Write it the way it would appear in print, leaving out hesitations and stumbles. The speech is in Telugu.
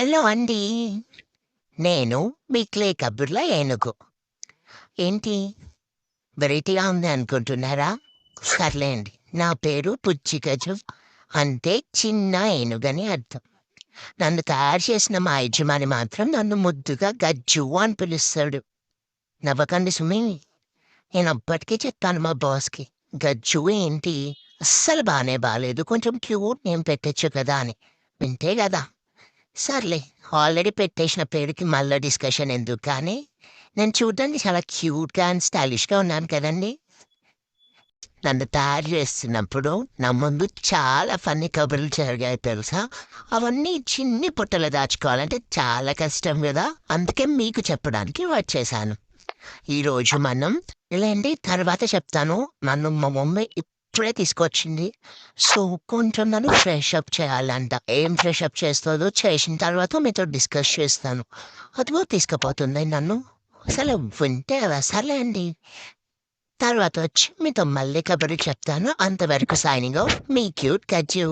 హలో అండి. నేను మీ క్లే కబుర్ల ఏనుగు. ఏంటి వెరైటీగా ఉంది అనుకుంటున్నారా? సర్లేండి. నా పేరు పుచ్చిగజు. అంటే చిన్న ఏనుగని అర్థం. నన్ను తయారు చేసిన మా యజమాని మాత్రం నన్ను ముద్దుగా గజ్జు అని పిలుస్తాడు. నవ్వకండి సుమి. నేనప్పటికీ చెప్తాను మా బాస్‌కి. గజ్జు ఏంటి? అస్సలు బాలేదు. కొంచెం క్యూట్ నేమ్ పెట్టొచ్చు కదా అని. వింటే గదా! సర్లే. ఆల్రెడీ పెట్టేసిన పేరుకి మళ్ళా డిస్కషన్ ఎందుకు కానీ, నేను చూడ్డానికి చాలా క్యూట్‌గా అండ్ స్టైలిష్‌గా ఉన్నాను కదండీ! నన్ను తయారు చేస్తున్నప్పుడు నా ముందు చాలా ఫన్నీ కబుర్లు జరిగాయి తెలుసా? అవన్నీ చిన్ని పుట్టలో దాచుకోవాలంటే చాలా కష్టం గదా! అందుకే మీకు చెప్పడానికి వచ్చేసాను. ఈరోజు మనం లేండి తర్వాత చెప్తాను. నన్ను మా మమ్మీ ఇప్పుడే తీసుకొచ్చింది. సో, కొంచెం నన్ను ఫ్రెష్ అప్ చేయాలంట. ఏం ఫ్రెష్ అప్ చేస్తదో చేసిన తర్వాత మీతో డిస్కస్ చేస్తాను. అదిగో తీసుకుపోతుంది నన్ను. అసలు వింటే కదా! సర్లే అండి. తర్వాతొచ్చి మీతో మళ్ళీ కబుర్లు చెప్తాను. అంతవరకు సైనింగ్ ఆఫ్ మీ క్యూట్ గజ్జు.